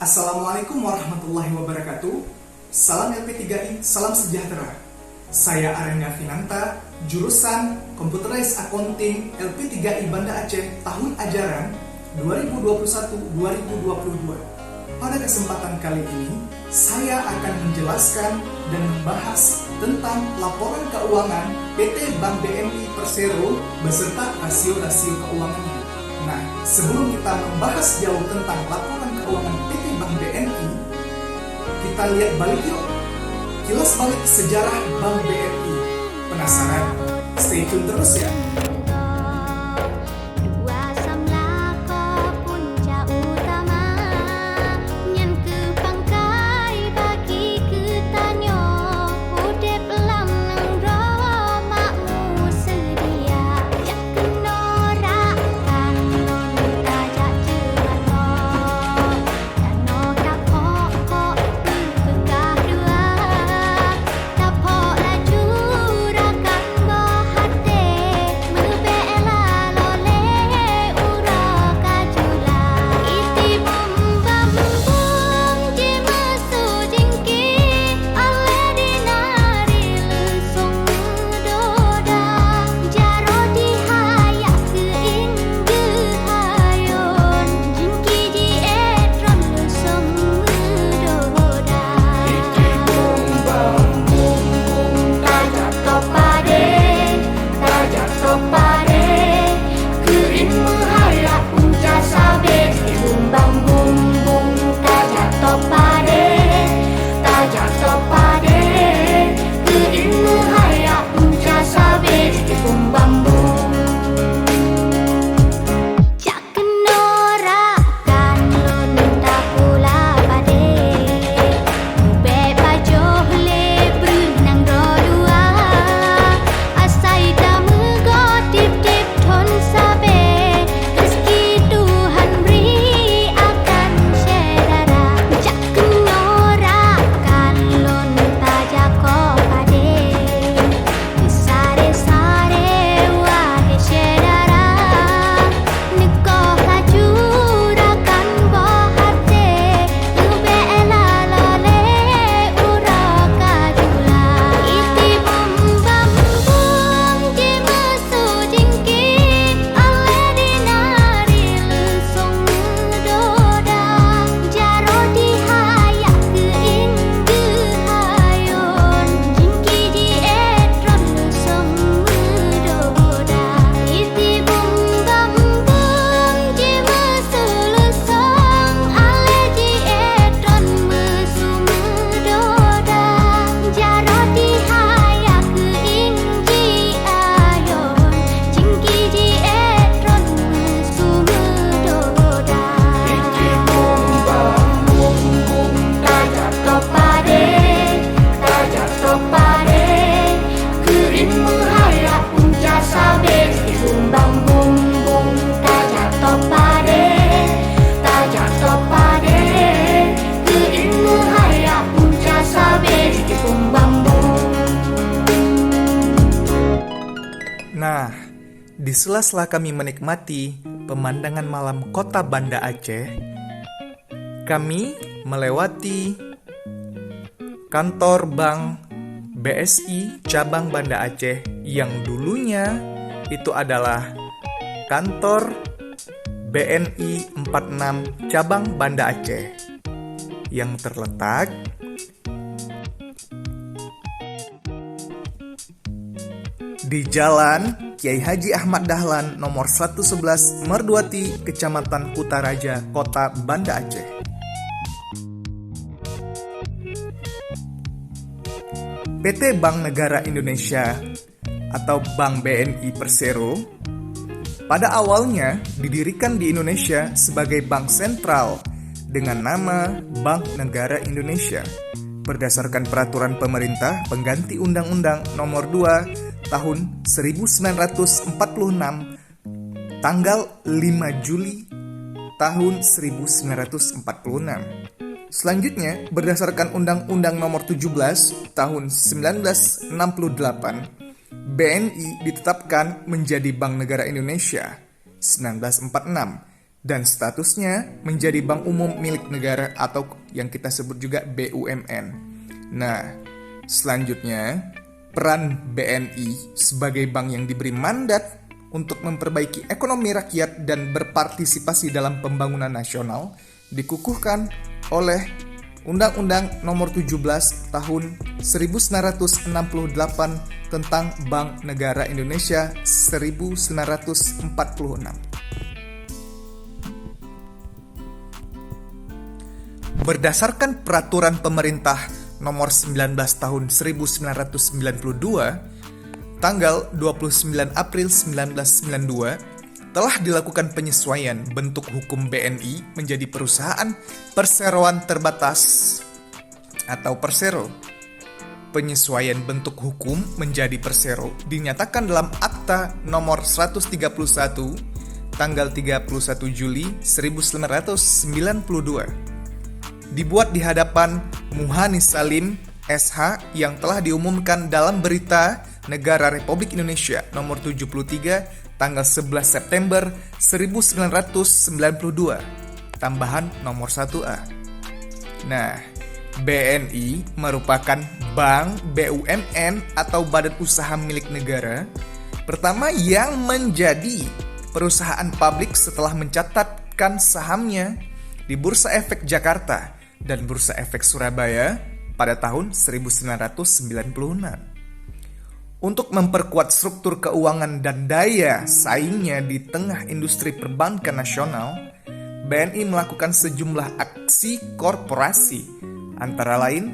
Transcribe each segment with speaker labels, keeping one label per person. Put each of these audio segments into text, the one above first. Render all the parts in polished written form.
Speaker 1: Assalamualaikum warahmatullahi wabarakatuh. Salam LP3I, salam sejahtera. Saya Arenda Finanta, jurusan Computerized Accounting LP3I Banda Aceh tahun ajaran 2021-2022. Pada kesempatan kali ini, saya akan menjelaskan dan membahas tentang laporan keuangan PT Bank BNI Persero beserta rasio-rasio keuangannya. Nah, sebelum kita membahas jauh tentang laporan keuangan PT Bank BNI, kita lihat balik yuk. Kilas balik sejarah Bank BNI. Penasaran? Stay tune terus ya. Nah, di sela-sela kami menikmati pemandangan malam kota Banda Aceh, kami melewati kantor Bank BSI Cabang Banda Aceh yang dulunya itu adalah kantor BNI 46 Cabang Banda Aceh yang terletak di Jalan Kiai Haji Ahmad Dahlan nomor 111 Merduati, Kecamatan Kutaraja, Kota Banda Aceh. PT Bank Negara Indonesia atau Bank BNI Persero pada awalnya didirikan di Indonesia sebagai bank sentral dengan nama Bank Negara Indonesia berdasarkan peraturan pemerintah pengganti Undang-Undang Nomor 2 tahun 1946 tanggal 5 Juli tahun 1946. Selanjutnya, berdasarkan Undang-Undang Nomor 17 tahun 1968, BNI ditetapkan menjadi Bank Negara Indonesia 1946 dan statusnya menjadi bank umum milik negara atau yang kita sebut juga BUMN. Nah, selanjutnya peran BNI sebagai bank yang diberi mandat untuk memperbaiki ekonomi rakyat dan berpartisipasi dalam pembangunan nasional dikukuhkan oleh Undang-Undang Nomor 17 Tahun 1968 tentang Bank Negara Indonesia 1946. Berdasarkan Peraturan Pemerintah Nomor 19 Tahun 1992, tanggal 29 April 1992, telah dilakukan penyesuaian bentuk hukum BNI menjadi perusahaan perseroan terbatas atau persero. Penyesuaian bentuk hukum menjadi persero dinyatakan dalam Akta Nomor 131 tanggal 31 Juli 1992. Dibuat di hadapan Muhanis Salim, SH, yang telah diumumkan dalam Berita Negara Republik Indonesia Nomor 73 tanggal 11 September 1992, tambahan nomor 1A. Nah, BNI merupakan bank BUMN atau badan usaha milik negara pertama yang menjadi perusahaan publik setelah mencatatkan sahamnya di Bursa Efek Jakarta dan Bursa Efek Surabaya pada tahun 1996. Untuk memperkuat struktur keuangan dan daya saingnya di tengah industri perbankan nasional, BNI melakukan sejumlah aksi korporasi, antara lain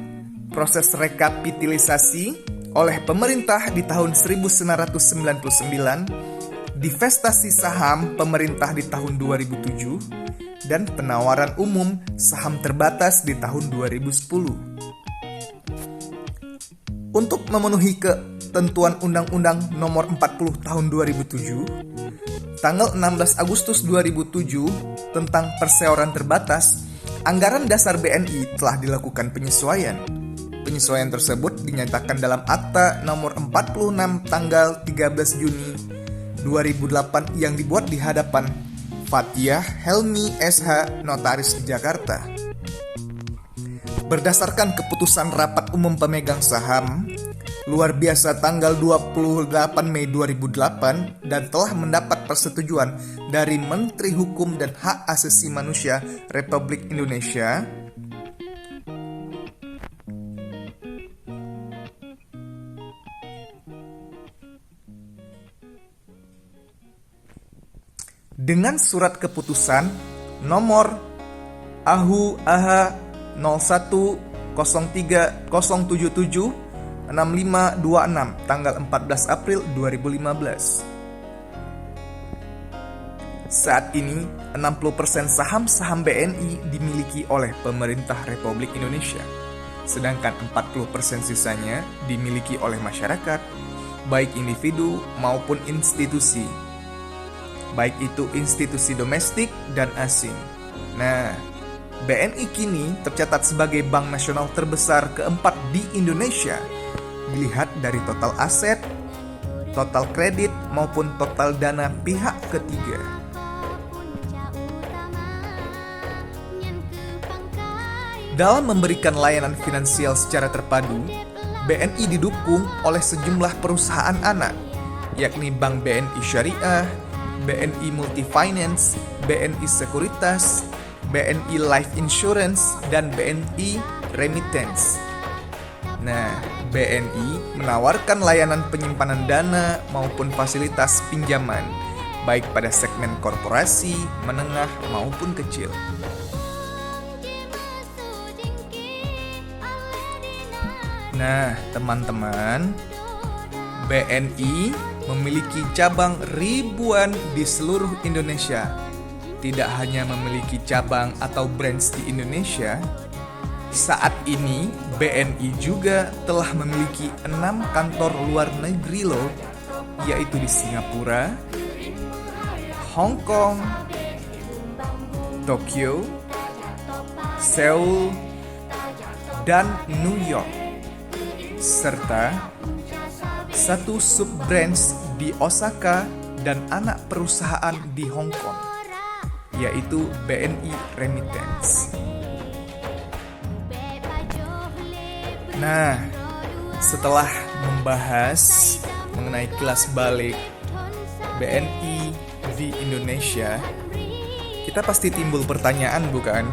Speaker 1: proses rekapitalisasi oleh pemerintah di tahun 1999, divestasi saham pemerintah di tahun 2007, dan penawaran umum saham terbatas di tahun 2010. Untuk memenuhi ketentuan Undang-Undang Nomor 40 Tahun 2007, tanggal 16 Agustus 2007 tentang perseroan terbatas, anggaran dasar BNI telah dilakukan penyesuaian. Penyesuaian tersebut dinyatakan dalam Akta Nomor 46 tanggal 13 Juni 2008 yang dibuat di hadapan Fathia Helmi SH, Notaris Jakarta. Berdasarkan keputusan Rapat Umum Pemegang Saham luar biasa tanggal 28 Mei 2008 dan telah mendapat persetujuan dari Menteri Hukum dan Hak Asasi Manusia Republik Indonesia, dengan surat keputusan nomor AHU AH 0103 077 6526 tanggal 14 April 2015. Saat ini 60% saham-saham BNI dimiliki oleh pemerintah Republik Indonesia, sedangkan 40% sisanya dimiliki oleh masyarakat, baik individu maupun institusi, baik itu institusi domestik dan asing. Nah, BNI kini tercatat sebagai bank nasional terbesar keempat di Indonesia, dilihat dari total aset, total kredit, maupun total dana pihak ketiga. Dalam memberikan layanan finansial secara terpadu, BNI didukung oleh sejumlah perusahaan anak, yakni Bank BNI Syariah, BNI Multifinance, BNI Sekuritas, BNI Life Insurance, dan BNI Remittance. Nah, BNI menawarkan layanan penyimpanan dana maupun fasilitas pinjaman, baik pada segmen korporasi, menengah, maupun kecil. Nah, teman-teman, BNI memiliki cabang ribuan di seluruh Indonesia. Tidak hanya memiliki cabang atau branch di Indonesia, saat ini BNI juga telah memiliki 6 kantor luar negeri loh, yaitu di Singapura, Hong Kong, Tokyo, Seoul, dan New York, serta 1 sub-branch di Osaka dan anak perusahaan di Hong Kong. yaitu BNI Remittance. Nah, setelah membahas mengenai kilas balik BNI di Indonesia, kita pasti timbul pertanyaan, bukan?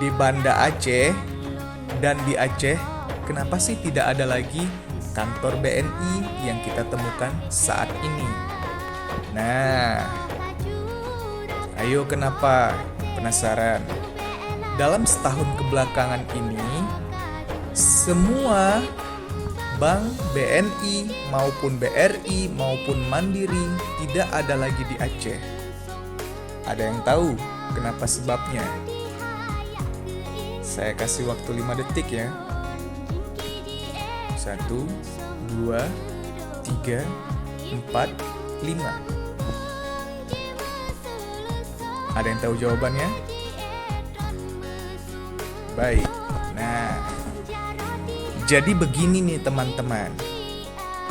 Speaker 1: Di Banda Aceh dan di Aceh, kenapa sih tidak ada lagi kantor BNI yang kita temukan saat ini? Nah, ayo kenapa? Penasaran? Dalam setahun kebelakangan ini, semua bank BNI maupun BRI maupun Mandiri tidak ada lagi di Aceh. Ada yang tahu kenapa sebabnya? Saya kasih waktu 5 detik ya. 1, 2, 3, 4, 5. Ada yang tahu jawabannya? Baik. Nah, jadi begini nih teman-teman.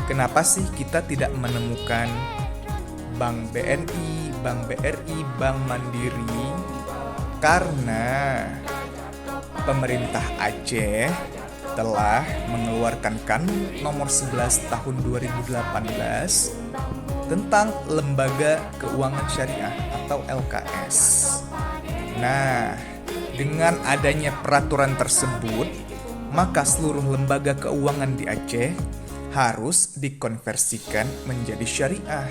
Speaker 1: Kenapa sih kita tidak menemukan Bank BNI, Bank BRI, Bank Mandiri? Karena pemerintah Aceh telah mengeluarkan Kanun Nomor 11 Tahun 2018 tentang Lembaga Keuangan Syariah atau LKS. Nah, dengan adanya peraturan tersebut, maka seluruh lembaga keuangan di Aceh harus dikonversikan menjadi syariah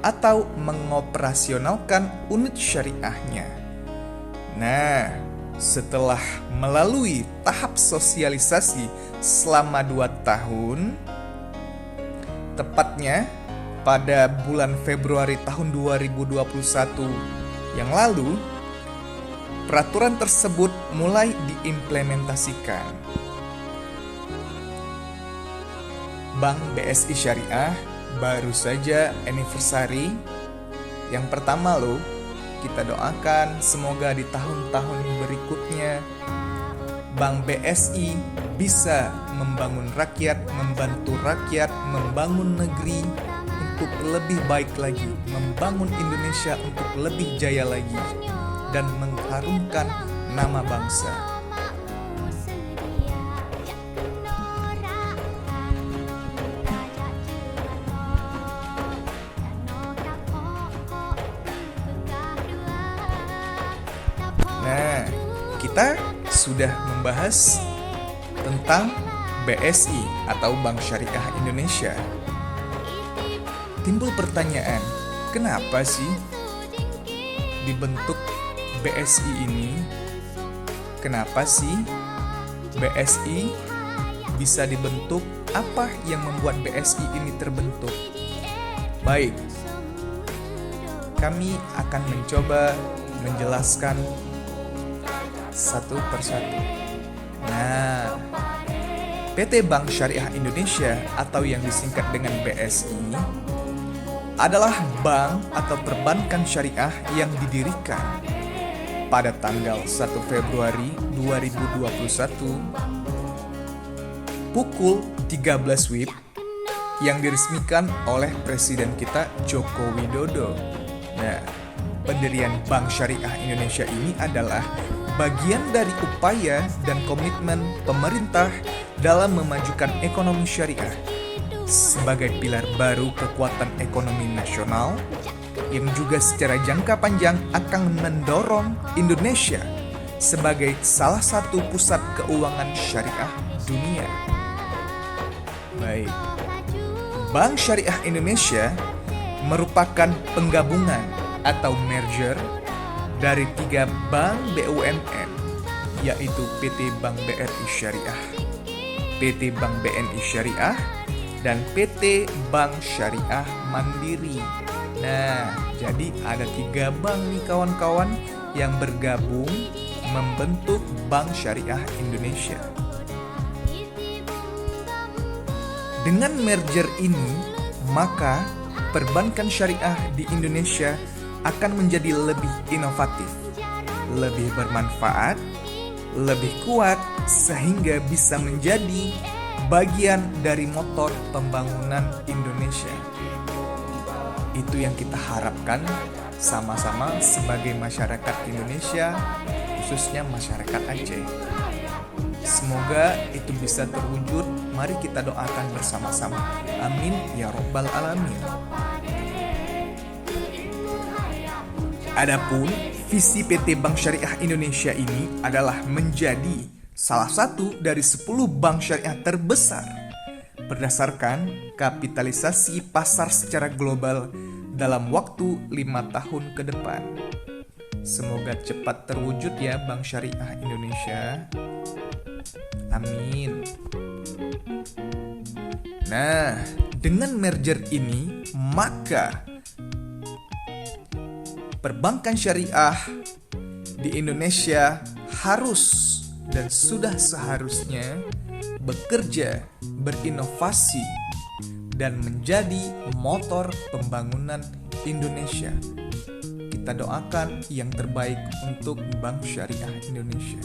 Speaker 1: atau mengoperasionalkan unit syariahnya. Nah, setelah melalui tahap sosialisasi selama 2 tahun, tepatnya pada bulan Februari tahun 2021 yang lalu, peraturan tersebut mulai diimplementasikan. Bank BSI Syariah baru saja anniversary yang pertama loh. Kita doakan semoga di tahun-tahun berikutnya Bank BSI bisa membangun rakyat, membantu rakyat, membangun negeri untuk lebih baik lagi, membangun Indonesia untuk lebih jaya lagi, dan mengharumkan nama bangsa. Nah, kita sudah membahas tentang BSI atau Bank Syariah Indonesia. Timbul pertanyaan, kenapa sih dibentuk BSI ini? Kenapa sih BSI bisa dibentuk? Apa yang membuat BSI ini terbentuk? Baik, kami akan mencoba menjelaskan satu persatu. Nah, PT Bank Syariah Indonesia atau yang disingkat dengan BSI adalah bank atau perbankan syariah yang didirikan pada tanggal 1 Februari 2021 pukul 13 WIB yang diresmikan oleh Presiden kita Joko Widodo. Nah, pendirian Bank Syariah Indonesia ini adalah bagian dari upaya dan komitmen pemerintah dalam memajukan ekonomi syariah sebagai pilar baru kekuatan ekonomi nasional yang juga secara jangka panjang akan mendorong Indonesia sebagai salah satu pusat keuangan syariah dunia. Baik, Bank Syariah Indonesia merupakan penggabungan atau merger dari 3 bank BUMN, yaitu PT Bank BRI Syariah, PT Bank BNI Syariah, dan PT Bank Syariah Mandiri. Nah, jadi ada 3 bank nih kawan-kawan yang bergabung membentuk Bank Syariah Indonesia. Dengan merger ini, maka perbankan syariah di Indonesia akan menjadi lebih inovatif, lebih bermanfaat, lebih kuat, sehingga bisa menjadi bagian dari motor pembangunan Indonesia. Itu yang kita harapkan sama-sama sebagai masyarakat Indonesia, khususnya masyarakat Aceh. Semoga itu bisa terwujud. Mari kita doakan bersama-sama. Amin ya robbal alamin. Adapun visi PT Bank Syariah Indonesia ini adalah menjadi salah satu dari 10 bank syariah terbesar berdasarkan kapitalisasi pasar secara global dalam waktu 5 tahun ke depan. Semoga cepat terwujud ya Bank Syariah Indonesia. Amin. Nah, dengan merger ini, maka perbankan syariah di Indonesia harus dan sudah seharusnya bekerja, berinovasi, dan menjadi motor pembangunan Indonesia. Kita doakan yang terbaik untuk Bank Syariah Indonesia.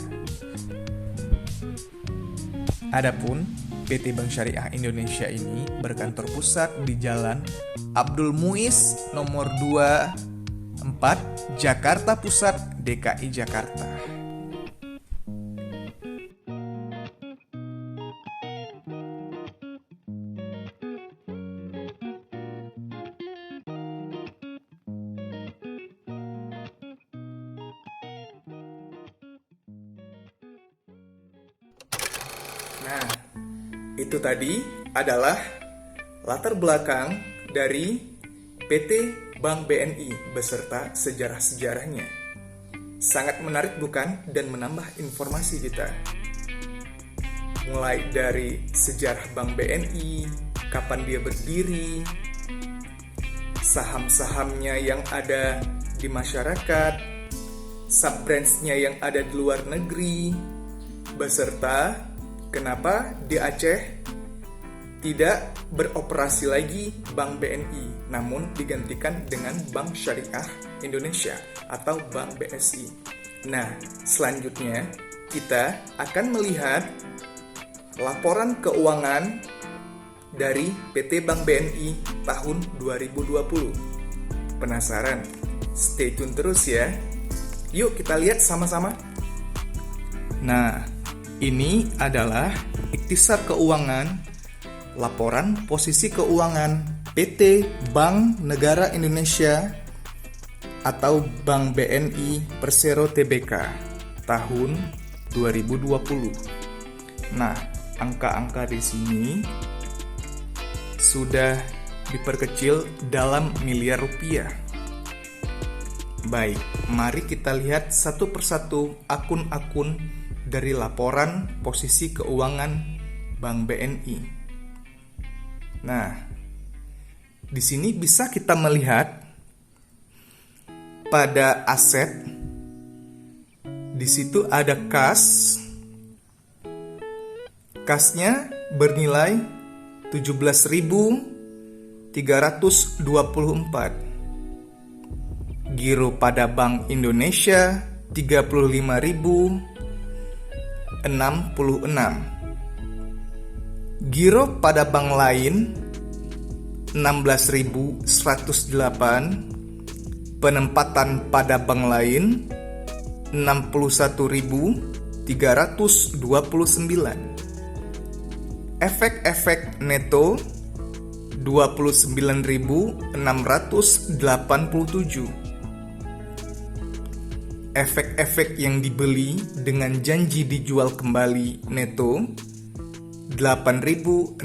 Speaker 1: Adapun PT Bank Syariah Indonesia ini berkantor pusat di Jalan Abdul Muiz nomor 24, Jakarta Pusat, DKI Jakarta. Nah, itu tadi adalah latar belakang dari PT Bank BNI beserta sejarah-sejarahnya. Sangat menarik bukan? Dan menambah informasi kita. Mulai dari sejarah Bank BNI, kapan dia berdiri, saham-sahamnya yang ada di masyarakat, sub-branch-nya yang ada di luar negeri, beserta kenapa di Aceh tidak beroperasi lagi Bank BNI, namun digantikan dengan Bank Syariah Indonesia atau Bank BSI. Nah, selanjutnya kita akan melihat laporan keuangan dari PT Bank BNI tahun 2020. Penasaran? Stay tune terus ya. Yuk kita lihat sama-sama. Nah, ini adalah ikhtisar keuangan, laporan posisi keuangan PT Bank Negara Indonesia atau Bank BNI Persero Tbk tahun 2020. Nah, angka-angka di sini sudah diperkecil dalam miliar rupiah. Baik, mari kita lihat satu persatu akun-akun dari laporan posisi keuangan Bank BNI. Nah, di sini bisa kita melihat pada aset, di situ ada kas. Kasnya bernilai 17.324. Giro pada Bank Indonesia 35.066. Giro pada bank lain 16.108. Penempatan pada bank lain 61.329. Efek-efek neto 29.687. Efek-efek yang dibeli dengan janji dijual kembali neto 8.666.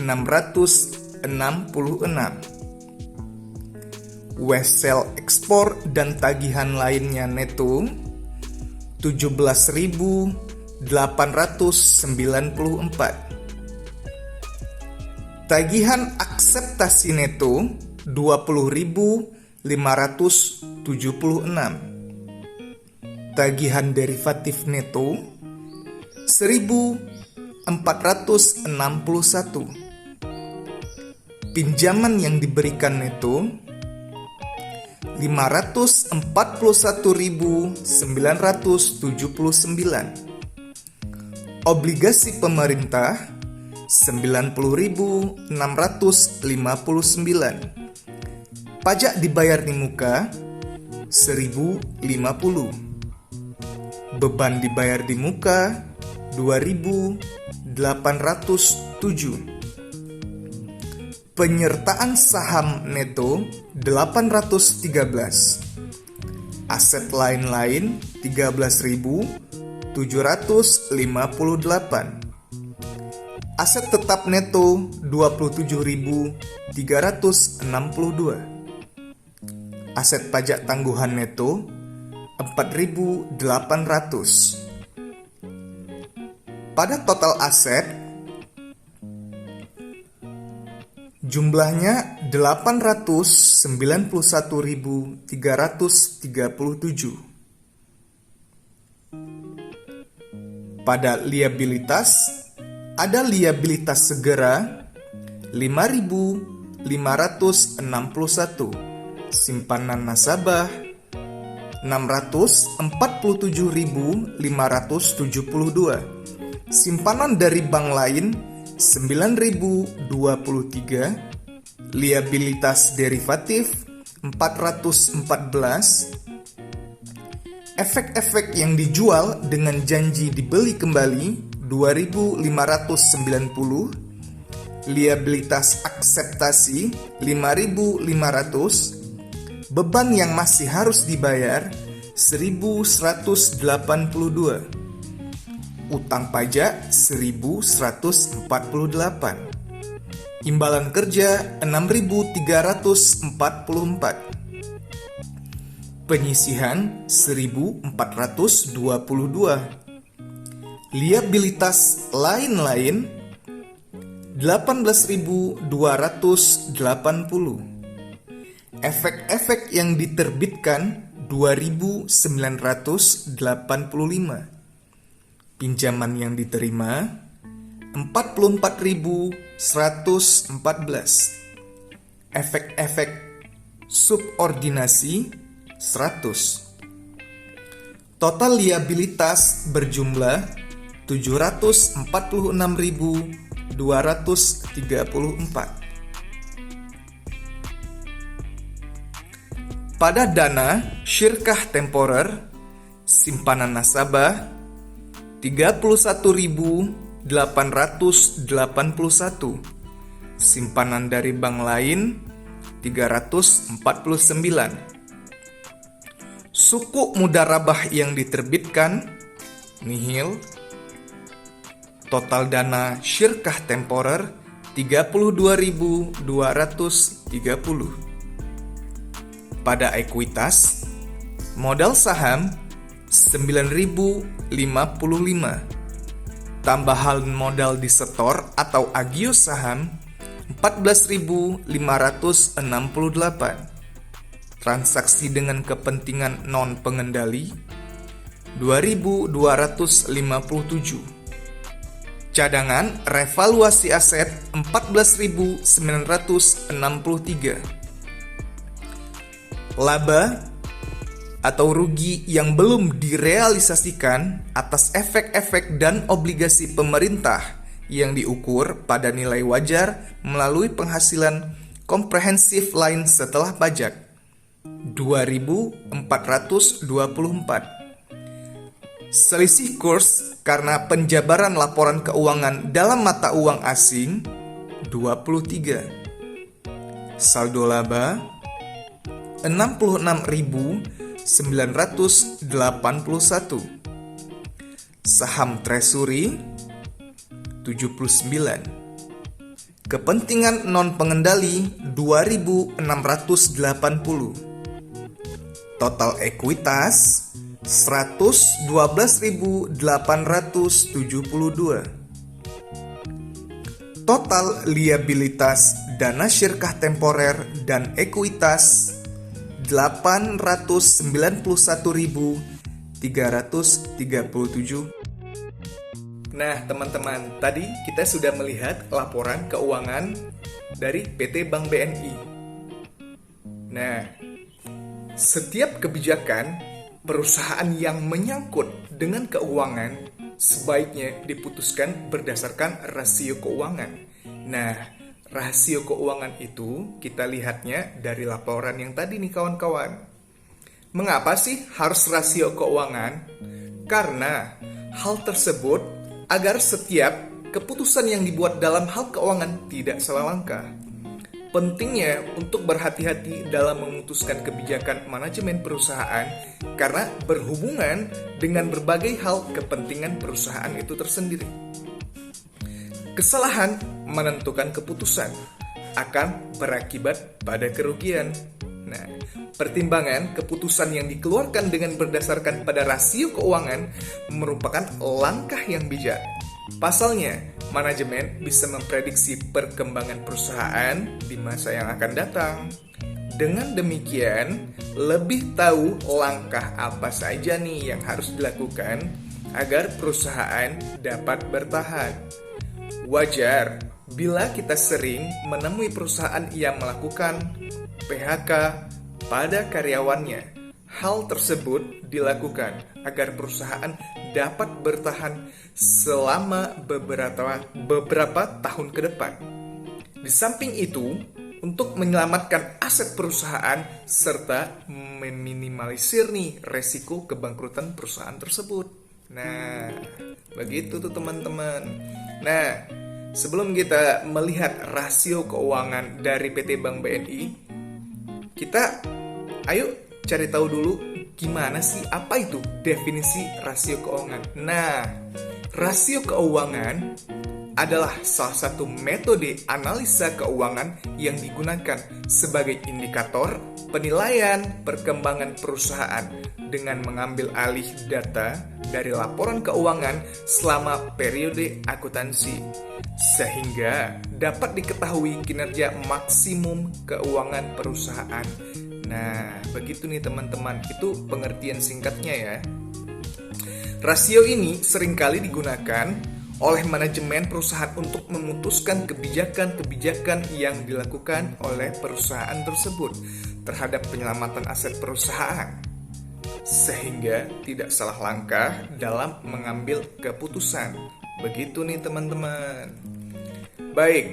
Speaker 1: Wesel ekspor dan tagihan lainnya neto 17.894. Tagihan akseptasi neto 20.576. Tagihan derivatif neto 1.461. Pinjaman yang diberikan neto 541.979. Obligasi pemerintah 90.659. Pajak dibayar di muka 1.050. Beban dibayar di muka 2.807. Penyertaan saham neto 813. Aset lain-lain 13.758. Aset tetap neto 27.362. Aset pajak tangguhan neto 4.800. Pada total aset jumlahnya 891.337. Pada liabilitas ada liabilitas segera 5.561, simpanan nasabah 647.572, simpanan dari bank lain 9.023, liabilitas derivatif 414, efek-efek yang dijual dengan janji dibeli kembali 2.590, liabilitas akseptasi 5.500, beban yang masih harus dibayar 1.182, utang pajak 1.148, imbalan kerja 6.344, penyisihan 1.422, liabilitas lain-lain 18.280, efek-efek yang diterbitkan 2.985, pinjaman yang diterima 44.114, efek-efek subordinasi 100. Total liabilitas berjumlah 746.234. Pada dana syirkah temporer, simpanan nasabah 31.881, simpanan dari bank lain 349. Suku mudharabah yang diterbitkan nihil. Total dana syirkah temporer 32.230. Pada ekuitas, modal saham 9.055, tambahan modal disetor atau agio saham 14.568, transaksi dengan kepentingan non pengendali 2.257, cadangan revaluasi aset 14.963, laba atau rugi yang belum direalisasikan atas efek-efek dan obligasi pemerintah yang diukur pada nilai wajar melalui penghasilan komprehensif lain setelah pajak 2.424. Selisih kurs karena penjabaran laporan keuangan dalam mata uang asing 23. Saldo laba 66.981. Saham treasury 79. Kepentingan non pengendali 2.680. Total ekuitas 112.872. Total liabilitas dana syirkah temporer dan ekuitas 891.337. Nah, teman-teman, tadi kita sudah melihat laporan keuangan dari PT Bank BNI. Nah, setiap kebijakan perusahaan yang menyangkut dengan keuangan sebaiknya diputuskan berdasarkan rasio keuangan. Nah, rasio keuangan itu kita lihatnya dari laporan yang tadi nih kawan-kawan. Mengapa sih harus rasio keuangan? Karena hal tersebut agar setiap keputusan yang dibuat dalam hal keuangan tidak salah langkah. Pentingnya untuk berhati-hati dalam memutuskan kebijakan manajemen perusahaan karena berhubungan dengan berbagai hal kepentingan perusahaan itu tersendiri. Kesalahan menentukan keputusan akan berakibat pada kerugian. Nah, pertimbangan keputusan yang dikeluarkan dengan berdasarkan pada rasio keuangan merupakan langkah yang bijak. Pasalnya, manajemen bisa memprediksi perkembangan perusahaan di masa yang akan datang. Dengan demikian, lebih tahu langkah apa saja nih yang harus dilakukan agar perusahaan dapat bertahan. Wajar bila kita sering menemui perusahaan yang melakukan PHK pada karyawannya. Hal tersebut dilakukan agar perusahaan dapat bertahan selama beberapa tahun ke depan. Di samping itu, untuk menyelamatkan aset perusahaan serta meminimalisir nih resiko kebangkrutan perusahaan tersebut. Nah, begitu tuh teman-teman. Nah, sebelum kita melihat rasio keuangan dari PT Bank BNI, kita ayo cari tahu dulu gimana sih, apa itu definisi rasio keuangan. Nah, rasio keuangan adalah salah satu metode analisa keuangan yang digunakan sebagai indikator penilaian perkembangan perusahaan dengan mengambil alih data dari laporan keuangan selama periode akuntansi, sehingga dapat diketahui kinerja maksimum keuangan perusahaan. Nah, begitu nih teman-teman, itu pengertian singkatnya ya. Rasio ini seringkali digunakan oleh manajemen perusahaan untuk memutuskan kebijakan-kebijakan yang dilakukan oleh perusahaan tersebut terhadap penyelamatan aset perusahaan, sehingga tidak salah langkah dalam mengambil keputusan. Begitu nih teman-teman. Baik,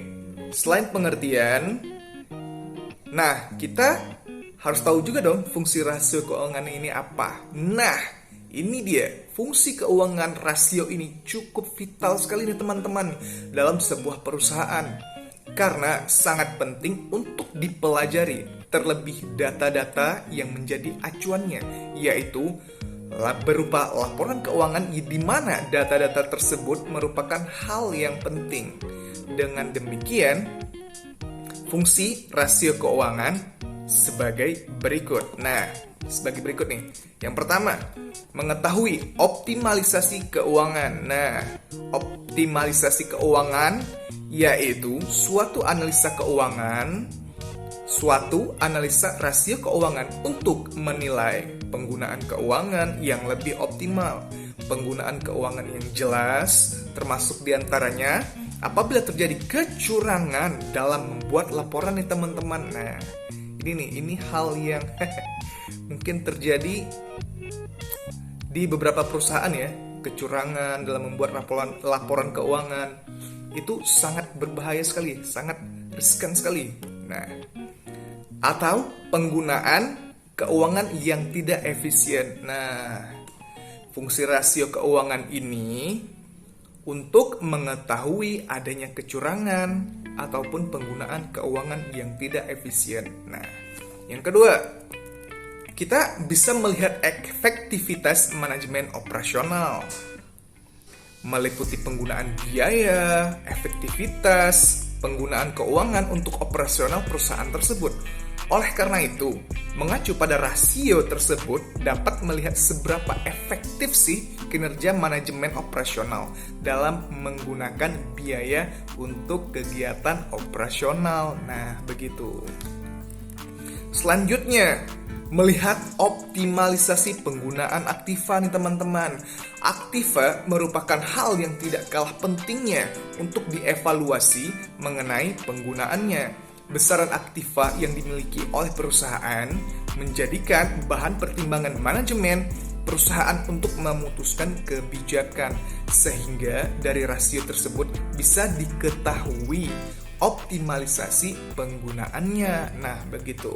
Speaker 1: selain pengertian, nah kita harus tahu juga dong fungsi rasio keuangan ini apa. Nah, ini dia, fungsi keuangan rasio ini cukup vital sekali nih teman-teman dalam sebuah perusahaan. Karena sangat penting untuk dipelajari, terlebih data-data yang menjadi acuannya, yaitu berupa laporan keuangan di mana data-data tersebut merupakan hal yang penting. Dengan demikian, fungsi rasio keuangan sebagai berikut. Nah, sebagai berikut nih. Yang pertama, mengetahui optimalisasi keuangan. Nah, optimalisasi keuangan yaitu suatu analisa rasio keuangan untuk menilai penggunaan keuangan yang lebih optimal. Penggunaan keuangan yang jelas, termasuk diantaranya apabila terjadi kecurangan dalam membuat laporan nih teman-teman. Nah, ini hal yang mungkin terjadi di beberapa perusahaan ya, kecurangan dalam membuat laporan keuangan. Itu sangat berbahaya sekali, sangat riskan sekali. Nah, atau penggunaan keuangan yang tidak efisien. Nah, fungsi rasio keuangan ini untuk mengetahui adanya kecurangan ataupun penggunaan keuangan yang tidak efisien. Nah, yang kedua, kita bisa melihat efektivitas manajemen operasional, meliputi penggunaan biaya, efektivitas, penggunaan keuangan untuk operasional perusahaan tersebut. Oleh karena itu, mengacu pada rasio tersebut dapat melihat seberapa efektif sih kinerja manajemen operasional dalam menggunakan biaya untuk kegiatan operasional. Nah, begitu. Selanjutnya, melihat optimalisasi penggunaan aktiva nih teman-teman. Aktiva merupakan hal yang tidak kalah pentingnya untuk dievaluasi mengenai penggunaannya. Besaran aktiva yang dimiliki oleh perusahaan menjadikan bahan pertimbangan manajemen perusahaan untuk memutuskan kebijakan, sehingga dari rasio tersebut bisa diketahui optimalisasi penggunaannya. Nah, begitu.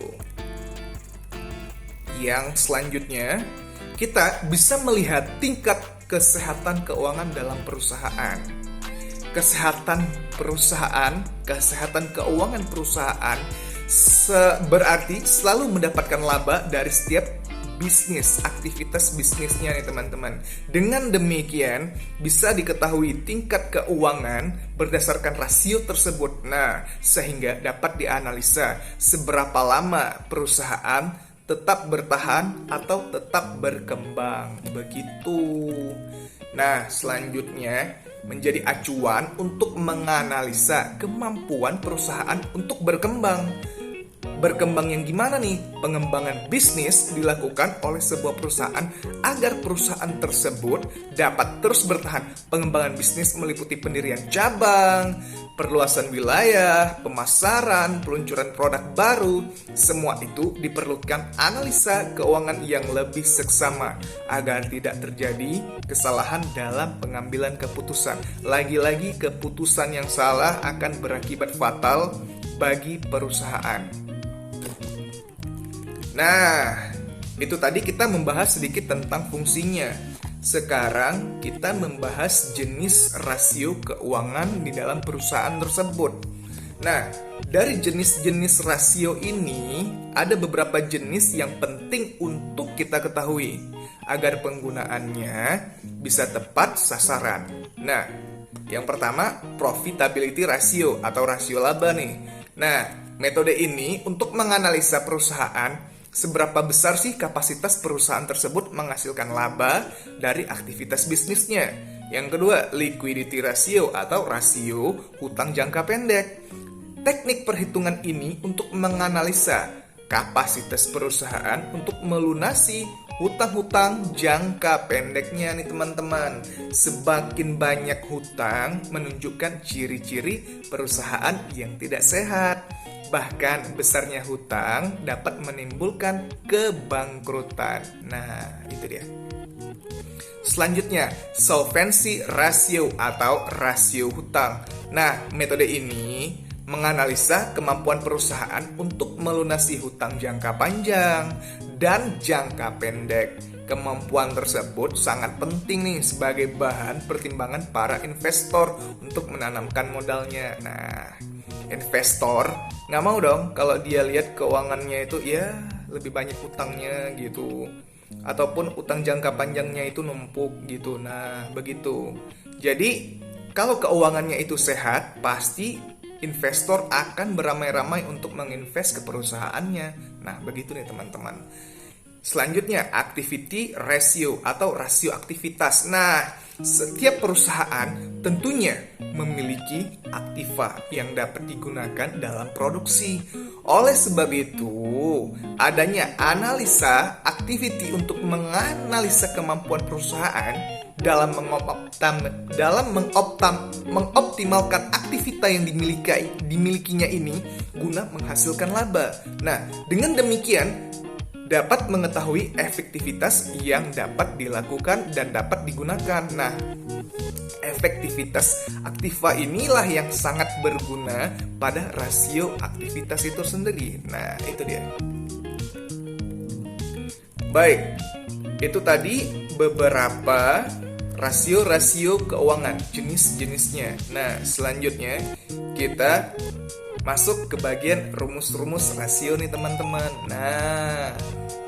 Speaker 2: Yang selanjutnya, kita bisa melihat tingkat kesehatan keuangan dalam perusahaan. Kesehatan keuangan perusahaan berarti selalu mendapatkan laba dari setiap bisnis, aktivitas bisnisnya nih teman-teman. Dengan demikian, bisa diketahui tingkat keuangan berdasarkan rasio tersebut. Nah, sehingga dapat dianalisa seberapa lama perusahaan tetap bertahan atau tetap berkembang. Begitu. Nah, selanjutnya menjadi acuan untuk menganalisa kemampuan perusahaan untuk berkembang. Berkembang yang gimana nih? Pengembangan bisnis dilakukan oleh sebuah perusahaan agar perusahaan tersebut dapat terus bertahan. Pengembangan bisnis meliputi pendirian cabang, perluasan wilayah, pemasaran, peluncuran produk baru. Semua itu diperlukan analisa keuangan yang lebih seksama agar tidak terjadi kesalahan dalam pengambilan keputusan. Lagi-lagi keputusan yang salah akan berakibat fatal bagi perusahaan. Nah, itu tadi kita membahas sedikit tentang fungsinya. Sekarang kita membahas jenis rasio keuangan di dalam perusahaan tersebut. Nah, dari jenis-jenis rasio ini ada beberapa jenis yang penting untuk kita ketahui agar penggunaannya bisa tepat sasaran. Nah, yang pertama profitability ratio atau rasio laba nih. Nah, metode ini untuk menganalisa perusahaan seberapa besar sih kapasitas perusahaan tersebut menghasilkan laba dari aktivitas bisnisnya. Yang kedua, liquidity ratio atau rasio hutang jangka pendek. Teknik perhitungan ini untuk menganalisa kapasitas perusahaan untuk melunasi hutang-hutang jangka pendeknya nih teman-teman. Semakin banyak hutang menunjukkan ciri-ciri perusahaan yang tidak sehat. Bahkan besarnya hutang dapat menimbulkan kebangkrutan. Nah, itu dia. Selanjutnya, solvency ratio atau rasio hutang. Nah, metode ini menganalisa kemampuan perusahaan untuk melunasi hutang jangka panjang dan jangka pendek. Kemampuan tersebut sangat penting nih sebagai bahan pertimbangan para investor untuk menanamkan modalnya. Nah, investor nggak mau dong kalau dia lihat keuangannya itu ya lebih banyak utangnya gitu, ataupun utang jangka panjangnya itu numpuk gitu. Nah, begitu. Jadi kalau keuangannya itu sehat, pasti investor akan beramai-ramai untuk menginvest ke perusahaannya. Nah, begitu nih teman-teman. Selanjutnya, activity ratio atau rasio aktivitas. Nah, setiap perusahaan tentunya memiliki aktiva yang dapat digunakan dalam produksi. Oleh sebab itu, adanya analisa activity untuk menganalisa kemampuan perusahaan dalam mengoptimalkan aktivitas yang dimilikinya ini guna menghasilkan laba. Nah, dengan demikian dapat mengetahui efektivitas yang dapat dilakukan dan dapat digunakan. Nah, efektivitas aktiva inilah yang sangat berguna pada rasio aktivitas itu sendiri. Nah, itu dia. Baik, itu tadi beberapa rasio-rasio keuangan, jenis-jenisnya. Nah, selanjutnya kita masuk ke bagian rumus-rumus rasio nih teman-teman. Nah,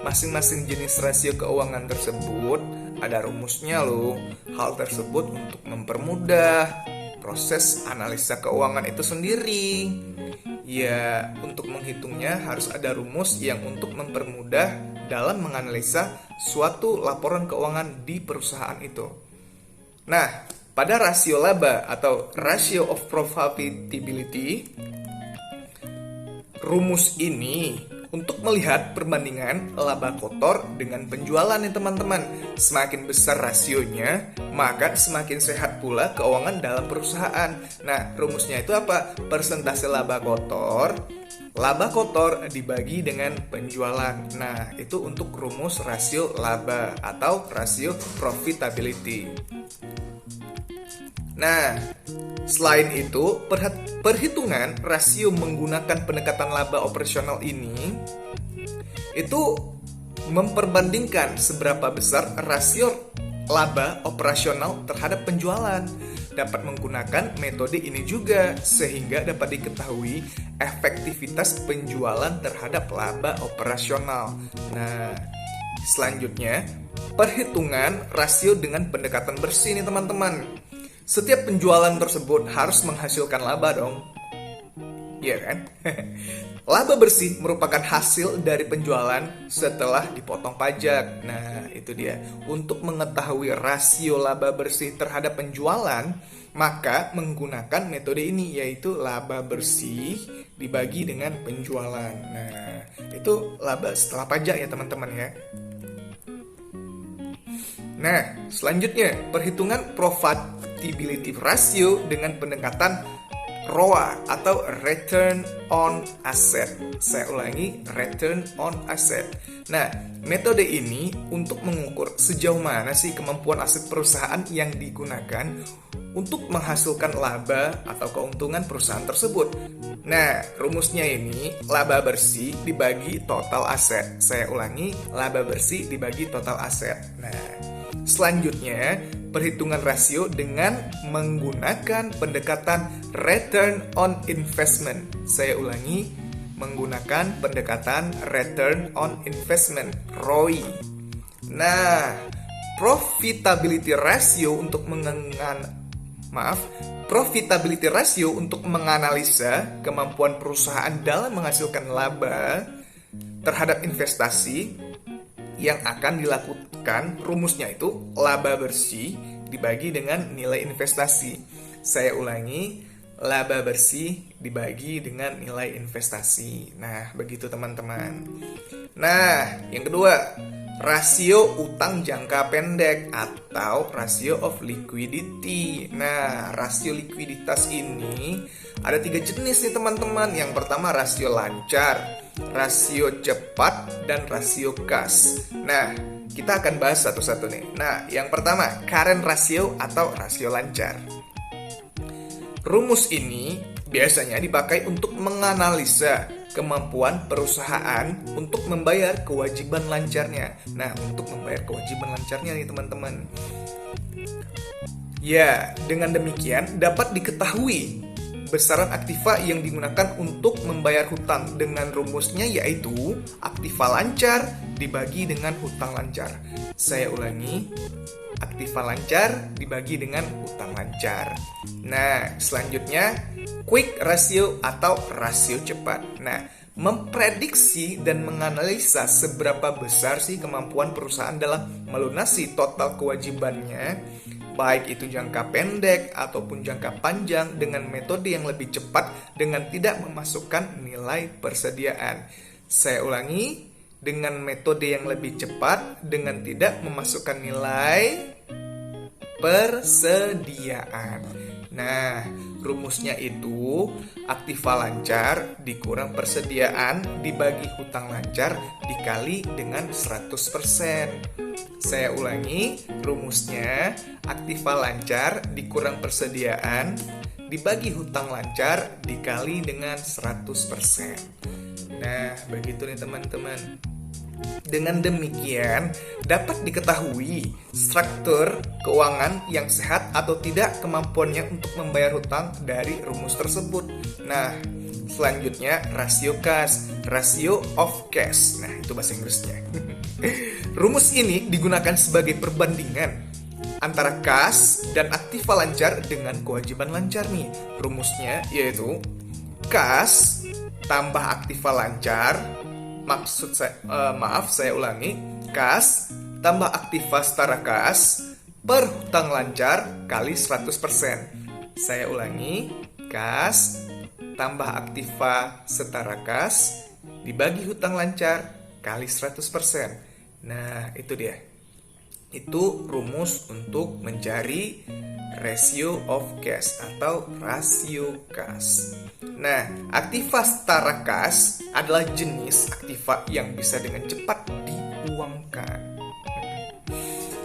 Speaker 2: masing-masing jenis rasio keuangan tersebut ada rumusnya loh. Hal tersebut untuk mempermudah proses analisa keuangan itu sendiri. Ya, untuk menghitungnya harus ada rumus yang untuk mempermudah dalam menganalisa suatu laporan keuangan di perusahaan itu. Nah, pada rasio laba atau ratio of profitability, rumus ini untuk melihat perbandingan laba kotor dengan penjualan nih teman-teman. Semakin besar rasionya, maka semakin sehat pula keuangan dalam perusahaan. Nah, rumusnya itu apa? Persentase laba kotor dibagi dengan penjualan. Nah, itu untuk rumus rasio laba atau rasio profitability. Nah, selain itu, perhitungan rasio menggunakan pendekatan laba operasional ini itu memperbandingkan seberapa besar rasio laba operasional terhadap penjualan. Dapat menggunakan metode ini juga sehingga dapat diketahui efektivitas penjualan terhadap laba operasional. Nah, selanjutnya perhitungan rasio dengan pendekatan bersih nih teman-teman. Setiap penjualan tersebut harus menghasilkan laba dong. Iya kan? Laba bersih merupakan hasil dari penjualan setelah dipotong pajak. Nah, itu dia. Untuk mengetahui rasio laba bersih terhadap penjualan, maka menggunakan metode ini, yaitu laba bersih dibagi dengan penjualan. Nah, itu laba setelah pajak ya teman-teman ya. Nah, selanjutnya perhitungan profitability ratio dengan pendekatan ROA atau Return on Asset. Saya ulangi, Return on Asset. Nah, metode ini untuk mengukur sejauh mana sih kemampuan aset perusahaan yang digunakan untuk menghasilkan laba atau keuntungan perusahaan tersebut. Nah, rumusnya ini laba bersih dibagi total aset. Saya ulangi, laba bersih dibagi total aset. Nah, selanjutnya, perhitungan rasio dengan menggunakan pendekatan Return on Investment. Saya ulangi, menggunakan pendekatan Return on Investment, ROI. Nah, profitability ratio untuk menganalisa kemampuan perusahaan dalam menghasilkan laba terhadap investasi yang akan dilakukan, rumusnya itu laba bersih dibagi dengan nilai investasi. Saya ulangi, laba bersih dibagi dengan nilai investasi. Nah, begitu teman-teman. Nah, yang kedua, rasio utang jangka pendek atau rasio of liquidity. Nah, rasio likuiditas ini ada 3 jenis nih teman-teman. Yang pertama rasio lancar, rasio cepat, dan rasio kas. Nah, kita akan bahas satu-satu nih. Nah, yang pertama, current ratio atau rasio lancar. Rumus ini biasanya dipakai untuk menganalisa kemampuan perusahaan untuk membayar kewajiban lancarnya. Nah, untuk membayar kewajiban lancarnya nih teman-teman. Ya, dengan demikian dapat diketahui besaran aktiva yang digunakan untuk membayar hutang dengan rumusnya yaitu aktiva lancar dibagi dengan hutang lancar. Saya ulangi, aktiva lancar dibagi dengan hutang lancar. Nah, selanjutnya quick ratio atau rasio cepat. Nah, memprediksi dan menganalisa seberapa besar sih kemampuan perusahaan dalam melunasi total kewajibannya, baik itu jangka pendek ataupun jangka panjang, dengan metode yang lebih cepat dengan tidak memasukkan nilai persediaan. Saya ulangi, dengan metode yang lebih cepat dengan tidak memasukkan nilai persediaan. Nah, rumusnya itu aktiva lancar dikurang persediaan dibagi hutang lancar dikali dengan 100%. Saya ulangi, rumusnya aktiva lancar dikurang persediaan dibagi hutang lancar dikali dengan 100%. Nah, begitu nih teman-teman. Dengan demikian, dapat diketahui struktur keuangan yang sehat atau tidak kemampuannya untuk membayar hutang dari rumus tersebut. Nah, selanjutnya rasio kas, ratio of cash. Nah, itu bahasa Inggrisnya. Rumus ini digunakan sebagai perbandingan antara kas dan aktiva lancar dengan kewajiban lancar nih. Rumusnya yaitu kas tambah aktiva lancar, saya ulangi, kas tambah aktiva setara kas per hutang lancar kali 100%. Saya ulangi, kas tambah aktiva setara kas dibagi hutang lancar kali 100%. Nah, itu dia. Itu rumus untuk mencari ratio of cash atau rasio kas. Nah, aktiva setara kas adalah jenis aktiva yang bisa dengan cepat diuangkan.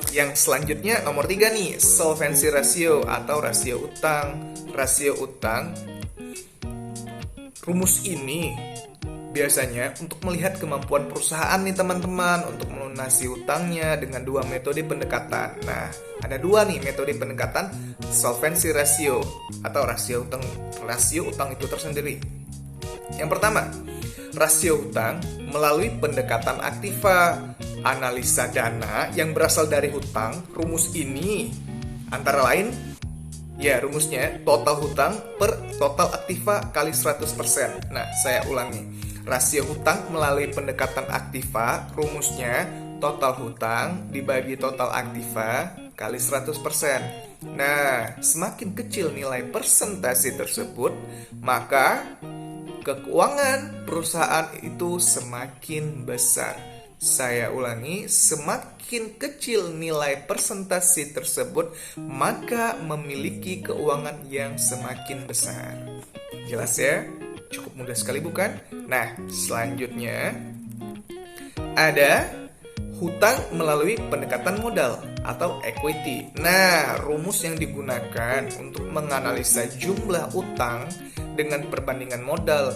Speaker 2: Yang selanjutnya nomor 3 nih, solvency ratio atau rasio utang. Rasio utang, rumus ini biasanya untuk melihat kemampuan perusahaan nih teman-teman untuk melunasi hutangnya dengan dua metode pendekatan. Nah, ada dua nih metode pendekatan solvency ratio atau rasio utang itu tersendiri. Yang pertama, rasio hutang melalui pendekatan aktiva, analisa dana yang berasal dari hutang. Rumus ini antara lain, ya rumusnya total hutang per total aktiva kali 100%. Nah, saya ulangi. Rasio hutang melalui pendekatan aktiva, rumusnya total hutang dibagi total aktiva kali 100%. Nah, semakin kecil nilai persentase tersebut, maka keuangan perusahaan itu semakin besar. Saya ulangi, semakin kecil nilai persentase tersebut, maka memiliki keuangan yang semakin besar. Jelas ya? Cukup mudah sekali bukan? Nah, selanjutnya ada hutang melalui pendekatan modal atau equity. Nah, rumus yang digunakan untuk menganalisa jumlah utang dengan perbandingan modal.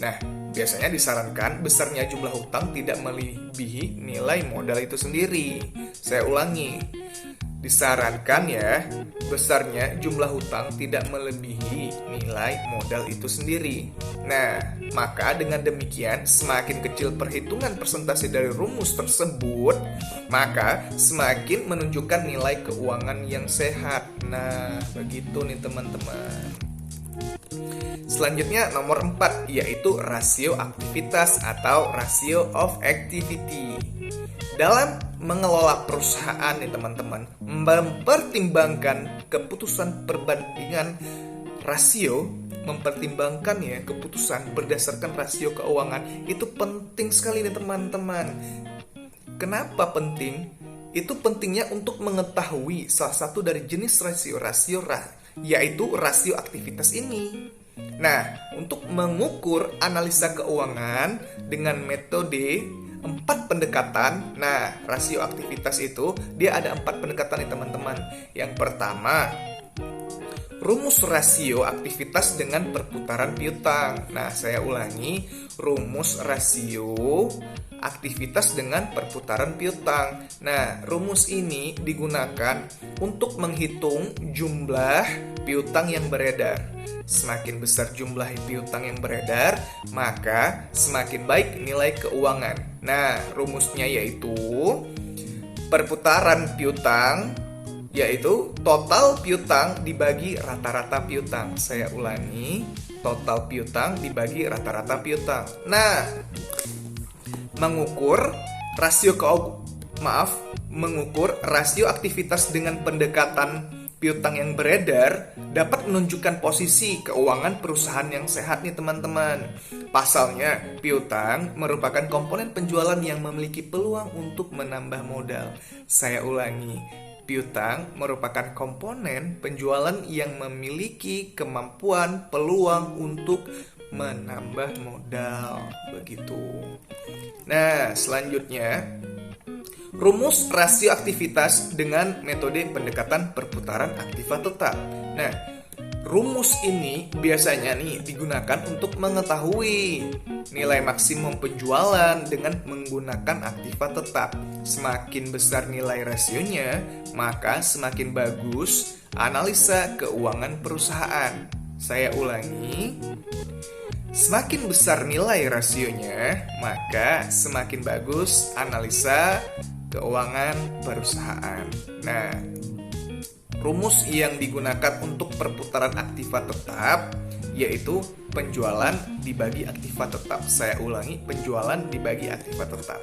Speaker 2: Nah, biasanya disarankan besarnya jumlah hutang tidak melebihi nilai modal itu sendiri. Saya ulangi, disarankan ya, besarnya jumlah hutang tidak melebihi nilai modal itu sendiri. Nah, maka dengan demikian semakin kecil perhitungan persentase dari rumus tersebut, maka semakin menunjukkan nilai keuangan yang sehat. Nah, begitu nih teman-teman. Selanjutnya nomor 4, yaitu rasio aktivitas atau ratio of activity. Dalam mengelola perusahaan nih teman-teman, mempertimbangkan keputusan perbandingan rasio, mempertimbangkan ya keputusan berdasarkan rasio keuangan itu penting sekali nih teman-teman. Kenapa penting? Itu pentingnya untuk mengetahui salah satu dari jenis rasio yaitu rasio aktivitas ini. Nah, untuk mengukur analisa keuangan dengan metode 4 pendekatan. Nah, rasio aktivitas itu dia ada 4 pendekatan nih teman-teman. Yang pertama, rumus rasio aktivitas dengan perputaran piutang. Nah, saya ulangi, rumus rasio aktivitas dengan perputaran piutang. Nah, rumus ini digunakan untuk menghitung jumlah piutang yang beredar. Semakin besar jumlah piutang yang beredar, maka semakin baik nilai keuangan. Nah, rumusnya yaitu perputaran piutang, yaitu total piutang dibagi rata-rata piutang. Saya ulangi, total piutang dibagi rata-rata piutang. Nah, mengukur rasio aktivitas dengan pendekatan piutang yang beredar dapat menunjukkan posisi keuangan perusahaan yang sehat nih teman-teman. Pasalnya, piutang merupakan komponen penjualan yang memiliki peluang untuk menambah modal. Saya ulangi, piutang merupakan komponen penjualan yang memiliki kemampuan peluang untuk menambah modal. Begitu. Nah, selanjutnya rumus rasio aktivitas dengan metode pendekatan perputaran aktiva tetap. Nah, rumus ini biasanya nih digunakan untuk mengetahui nilai maksimum penjualan dengan menggunakan aktiva tetap. Semakin besar nilai rasionya, maka semakin bagus analisa keuangan perusahaan. Saya ulangi, semakin besar nilai rasionya, maka semakin bagus analisa keuangan perusahaan. Nah, rumus yang digunakan untuk perputaran aktiva tetap yaitu penjualan dibagi aktiva tetap. Saya ulangi, penjualan dibagi aktiva tetap.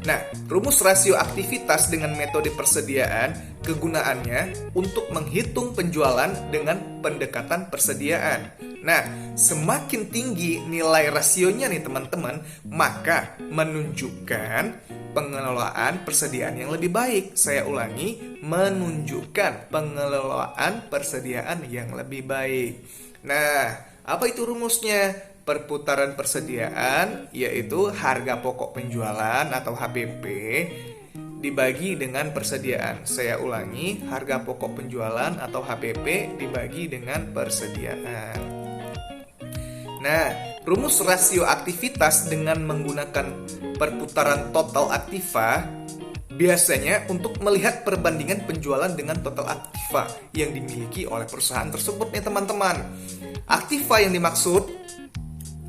Speaker 2: Nah, rumus rasio aktivitas dengan metode persediaan kegunaannya untuk menghitung penjualan dengan pendekatan persediaan. Nah, semakin tinggi nilai rasionya nih teman-teman, maka menunjukkan pengelolaan persediaan yang lebih baik. Saya ulangi, menunjukkan pengelolaan persediaan yang lebih baik. Nah, apa itu rumusnya? Perputaran persediaan yaitu harga pokok penjualan atau HPP dibagi dengan persediaan. Saya ulangi, harga pokok penjualan atau HPP dibagi dengan persediaan. Nah, rumus rasio aktivitas dengan menggunakan perputaran total aktiva biasanya untuk melihat perbandingan penjualan dengan total aktiva yang dimiliki oleh perusahaan tersebut nih teman-teman. Aktiva yang dimaksud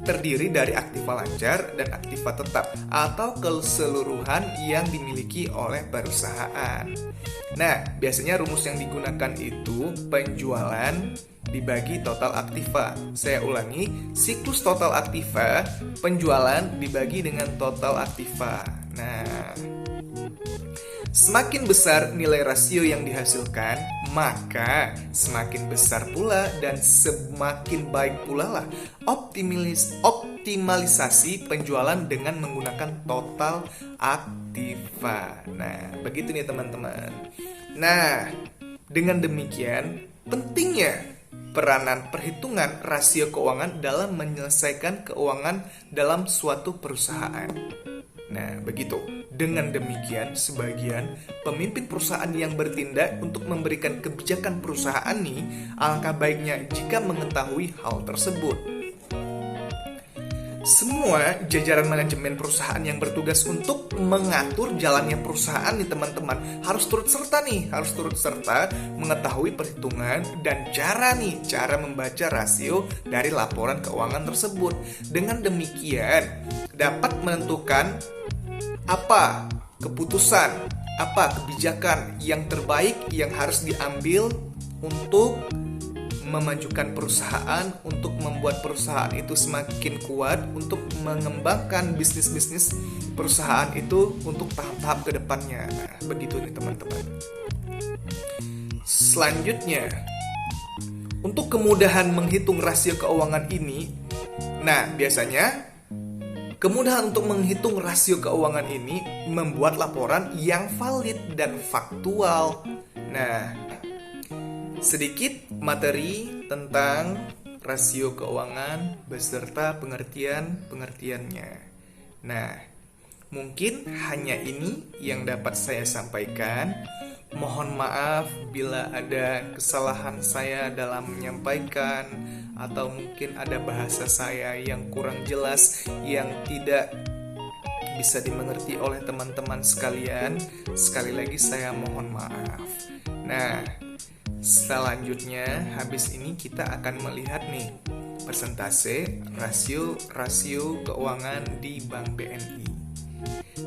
Speaker 2: terdiri dari aktiva lancar dan aktiva tetap atau keseluruhan yang dimiliki oleh perusahaan. Nah, biasanya rumus yang digunakan itu penjualan dibagi total aktiva. Saya ulangi, siklus total aktiva, penjualan dibagi dengan total aktiva. Nah, semakin besar nilai rasio yang dihasilkan, maka semakin besar pula dan semakin baik pula lah optimalisasi penjualan dengan menggunakan total aktiva. Nah, begitu nih teman-teman. Nah, dengan demikian pentingnya peranan perhitungan rasio keuangan dalam menyelesaikan keuangan dalam suatu perusahaan. Nah, begitu. Dengan demikian, sebagian pemimpin perusahaan yang bertindak untuk memberikan kebijakan perusahaan nih, alangkah baiknya jika mengetahui hal tersebut. Semua jajaran manajemen perusahaan yang bertugas untuk mengatur jalannya perusahaan nih teman-teman harus turut serta mengetahui perhitungan dan cara membaca rasio dari laporan keuangan tersebut. Dengan demikian dapat menentukan apa keputusan, apa kebijakan yang terbaik yang harus diambil untuk memajukan perusahaan, untuk membuat perusahaan itu semakin kuat, untuk mengembangkan bisnis-bisnis perusahaan itu untuk tahap-tahap ke depannya. Nah, begitu nih teman-teman. Selanjutnya, untuk kemudahan menghitung rasio keuangan ini, nah biasanya kemudahan untuk menghitung rasio keuangan ini membuat laporan yang valid dan faktual. Nah, sedikit materi tentang rasio keuangan beserta pengertiannya. Nah, mungkin hanya ini yang dapat saya sampaikan. Mohon maaf bila ada kesalahan saya dalam menyampaikan atau mungkin ada bahasa saya yang kurang jelas, yang tidak bisa dimengerti oleh teman-teman sekalian. Sekali lagi saya mohon maaf. Nah, selanjutnya habis ini kita akan melihat nih persentase rasio keuangan di Bank BNI.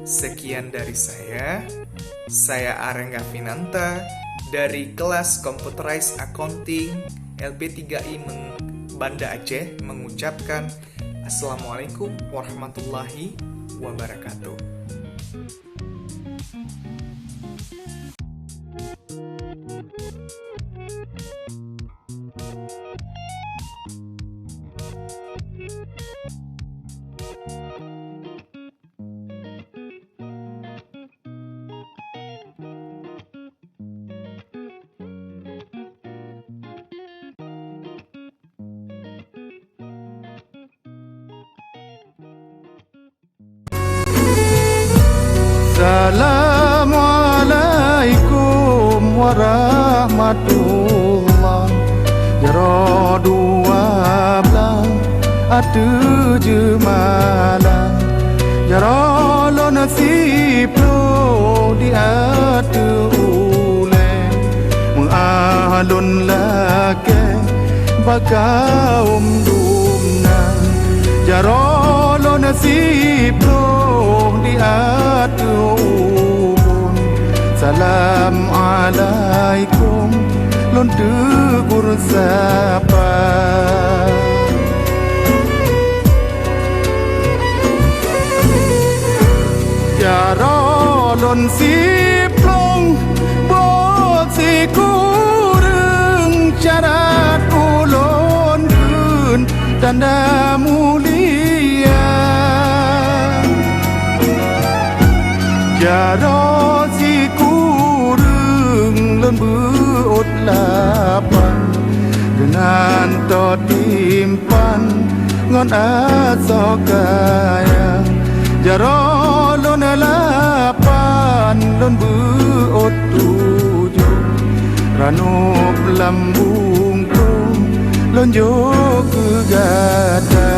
Speaker 2: Sekian dari saya Arengga Finanta dari kelas Computerized Accounting LB3I Banda Aceh mengucapkan Assalamualaikum warahmatullahi wabarakatuh.
Speaker 3: Assalamualaikum warahmatullah. Jaro 12 atu jemalah. Jaro lo nasib lo di atu ule. Mengalun lake bakaum dumna. Jaro lo nasib lo di atu ubun. Salam alaikum lon tegur sapa. Jaro lon siplong bot si kureng syarat ulon kun tanda mulia. Jaro si kureng lon beut lapan dengan to timpan ngon aso kaya. Jaro lon lapan lon beut tujuh ranup lambung lon jo ke gada.